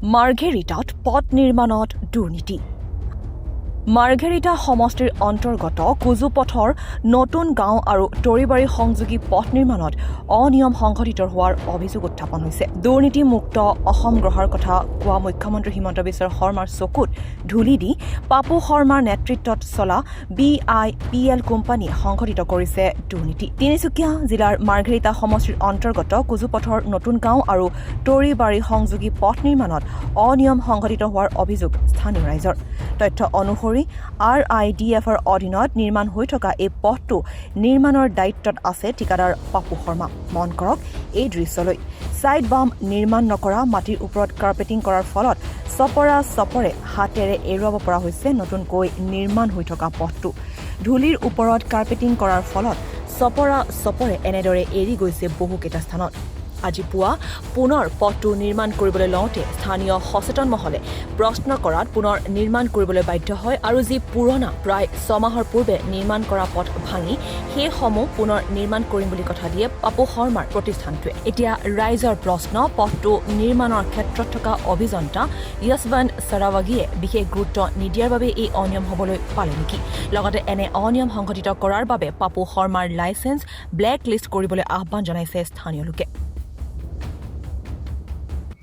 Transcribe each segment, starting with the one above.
মাৰ্ঘেৰিটাত পথ নিৰ্মাণত দুৰ্নীতি। মাৰ্ঘেৰিটা সমষ্টিৰ অন্তৰ্গত কুজুপথৰ নতুন গাঁও আৰু তৰিবাৰী সংযোগী পথ নিৰ্মাণত অনিয়ম সংঘটিত হোৱাৰ অভিযোগ উত্থাপন হৈছে। দুৰ্নীতিমুক্ত অসম গঢ়াৰ কথা কোৱা মুখ্যমন্ত্ৰী হিমন্ত বিশ্ব শৰ্মাৰ চকুত ধূলি দি পাপু শৰ্মাৰ নেতৃত্বত চলা BIPL কোম্পানীয়ে সংঘটিত কৰিছে দুৰ্নীতি। তিনিচুকীয়া জিলাৰ মাৰ্ঘেৰিটা সমষ্টিৰ অন্তৰ্গত কুজুপথৰ নতুন গাঁও আৰু তৰিবাৰী সংযোগী পথ নিৰ্মাণত অনিয়ম সংঘটিত হোৱাৰ অভিযোগ স্থানীয় ৰাইজৰ। তথ্য অনুসৰি RIDFৰ অধীনত নিৰ্মাণ হৈ থকা এই পথটো নিৰ্মাণৰ দায়িত্বত আছে ঠিকাদাৰ পাপু শৰ্মা। মন কৰক এই দৃশ্যলৈ। ছাইড বাম নিৰ্মাণ নকৰা মাটিৰ ওপৰত কাৰ্পেটিং কৰাৰ ফলত চপৰে হাতেৰে এৰুৱাব পৰা হৈছে নতুনকৈ নিৰ্মাণ হৈ থকা পথটো। ধূলিৰ ওপৰত কাৰ্পেটিং কৰাৰ ফলত চপৰে এনেদৰে এৰি গৈছে বহুকেইটা স্থানত। আজি পুৱা পুনৰ পথটো নিৰ্মাণ কৰিবলৈ লওঁতে স্থানীয় সচেতন মহলে প্ৰশ্ন কৰাত পুনৰ নিৰ্মাণ কৰিবলৈ বাধ্য হয় আৰু যি পুৰণা প্ৰায় 6 মাহৰ পূৰ্বে নিৰ্মাণ কৰা পথ ভাঙি সেইসমূহ পুনৰ নিৰ্মাণ কৰিম বুলি কথা দিয়ে পাপু শৰ্মাৰ প্ৰতিষ্ঠানটোৱে। এতিয়া ৰাইজৰ প্ৰশ্ন, পথটো নিৰ্মাণৰ ক্ষেত্ৰত থকা অভিযন্তা য়শৱন্ত সৰাৱাগীয়ে বিশেষ গুৰুত্ব নিদিয়াৰ বাবে এই অনিয়ম হ'বলৈ পালে নেকি? লগতে এনে অনিয়ম সংঘটিত কৰাৰ বাবে পাপু শৰ্মাৰ লাইচেন্স ব্লেক লিষ্ট কৰিবলৈ আহ্বান জনাইছে স্থানীয় লোকে।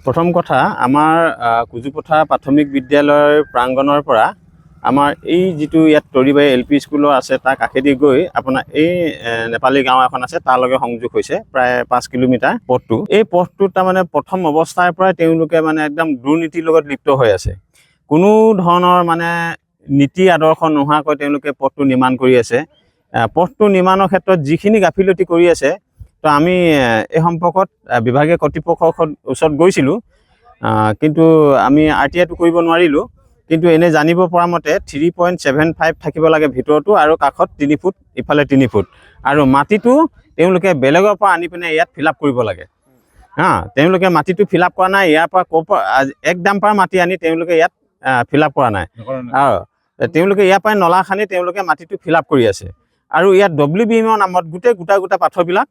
প্ৰথম কথা, আমাৰ কুজুপথা প্ৰাথমিক বিদ্যালয়ৰ প্ৰাংগণৰ পৰা আমাৰ এই যিটো ইয়াত তৰিবাৰী LP স্কুলৰ আছে তাৰ কাষেদি গৈ আপোনাৰ এই নেপালী গাঁও এখন আছে তাৰলৈকে সংযোগ হৈছে প্ৰায় 5 কিলোমিটাৰ পথটো। এই পথটোত তাৰমানে প্ৰথম অৱস্থাৰ পৰাই তেওঁলোকে মানে একদম দুৰ্নীতিৰ লগত লিপ্ত হৈ আছে। কোনো ধৰণৰ মানে নীতি আদৰ্শ নোহোৱাকৈ তেওঁলোকে পথটো নিৰ্মাণ কৰি আছে। পথটো নিৰ্মাণৰ ক্ষেত্ৰত যিখিনি গাফিলতি কৰি আছে, তো আমি এই সম্পৰ্কত বিভাগীয় কৰ্তৃপক্ষৰ ওচৰত গৈছিলোঁ, কিন্তু আমি RTIটো কৰিব নোৱাৰিলোঁ। কিন্তু এনে জানিব পৰা মতে 3.75 থাকিব লাগে ভিতৰতো আৰু কাষত 3 ফুট, ইফালে 3 ফুট। আৰু মাটিটো তেওঁলোকে বেলেগৰ পৰা আনি পিনে ইয়াত ফিল আপ কৰিব লাগে। তেওঁলোকে মাটিটো ফিল আপ কৰা নাই। ইয়াৰ পৰা এক ডাম্পাৰ মাটি আনি তেওঁলোকে ইয়াত ফিল আপ কৰা নাই। আৰু তেওঁলোকে ইয়াৰ পৰাই নলা খান্দি তেওঁলোকে মাটিটো ফিল আপ কৰি আছে। আৰু ইয়াত WBMৰ নামত গোটা পাথৰবিলাক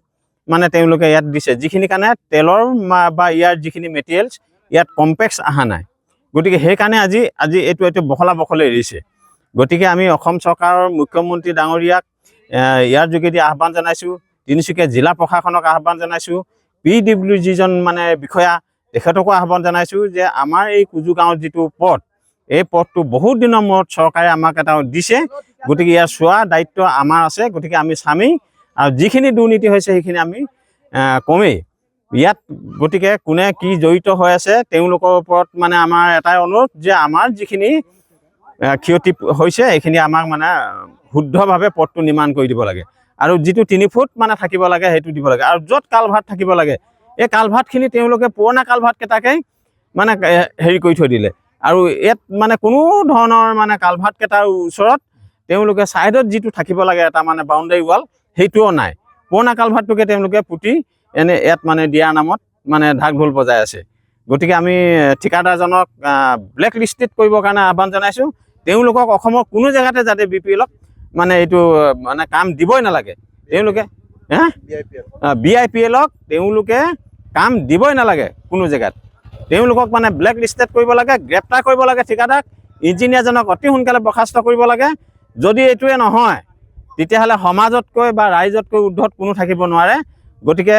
মানে তেওঁলোকে ইয়াত দিছে, যিখিনি কাৰণে তেলৰ বা ইয়াৰ যিখিনি মেটেৰিয়েলছ ইয়াত কমপ্লেক্স অহা নাই। গতিকে সেইকাৰণে আজি এইটো বহলে এৰিছে। গতিকে আমি অসম চৰকাৰৰ মুখ্যমন্ত্ৰী ডাঙৰীয়াক ইয়াৰ যোগেদি আহ্বান জনাইছোঁ, তিনিচুকীয়া জিলা প্ৰশাসনক আহ্বান জনাইছোঁ, PW যিজন মানে বিষয়া তেখেতকো আহ্বান জনাইছোঁ যে আমাৰ এই কুজু গাঁৱৰ যিটো পথ, এই পথটো বহুত দিনৰ মূৰত চৰকাৰে আমাক এটা দিছে। গতিকে ইয়াৰ চোৱা দায়িত্ব আমাৰ আছে। গতিকে আমি চামেই আৰু যিখিনি দুৰ্নীতি হৈছে সেইখিনি আমি কমেই ইয়াত। গতিকে কোনে কি জড়িত হৈ আছে তেওঁলোকৰ ওপৰত মানে আমাৰ এটাই অনুৰোধ যে আমাৰ যিখিনি ক্ষতি হৈছে এইখিনি আমাক মানে শুদ্ধভাৱে পথটো নিৰ্মাণ কৰি দিব লাগে। আৰু যিটো 3 ফুট মানে থাকিব লাগে সেইটো দিব লাগে। আৰু য'ত কালভাৰ্ট থাকিব লাগে এই কালভাৰ্টখিনি তেওঁলোকে পুৰণা কালভাৰ্টকেইটাকে মানে হেৰি কৰি থৈ দিলে। আৰু ইয়াত মানে কোনো ধৰণৰ মানে কালভাৰ্টকেইটাৰ ওচৰত তেওঁলোকে ছাইডত যিটো থাকিব লাগে এটা মানে বাউণ্ডাৰী ৱাল, সেইটোও নাই। পুৰণা কালভাৰ্টটোকে তেওঁলোকে পুতি এনে ইয়াত মানে দিয়াৰ নামত মানে ঢাক ঢোল বজাই আছে। গতিকে আমি ঠিকাদাৰজনক ব্লেক লিষ্টেড কৰিবৰ কাৰণে আহ্বান জনাইছোঁ। তেওঁলোকক অসমৰ কোনো জেগাতে যাতে BPLক মানে এইটো মানে কাম দিবই নালাগে। তেওঁলোকে BIPLক তেওঁলোকে কাম দিবই নালাগে কোনো জেগাত। তেওঁলোকক মানে ব্লেক লিষ্টেড কৰিব লাগে, গ্ৰেপ্তাৰ কৰিব লাগে ঠিকাদাৰক, ইঞ্জিনিয়াৰজনক অতি সোনকালে বৰ্খাস্ত কৰিব লাগে। যদি এইটোৱে নহয় তেতিয়াহ'লে সমাজতকৈ বা ৰাইজতকৈ ঊৰ্ধত কোনো থাকিব নোৱাৰে। গতিকে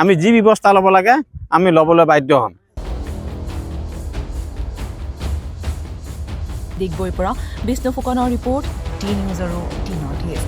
আমি যি ব্যৱস্থা ল'ব লাগে আমি ল'বলৈ বাধ্য হ'ম। ডিগবৈৰ পৰা বিষ্ণু ফুকনৰ ৰিপৰ্ট, D নিউজ আৰু D নৰ্থ ইষ্ট।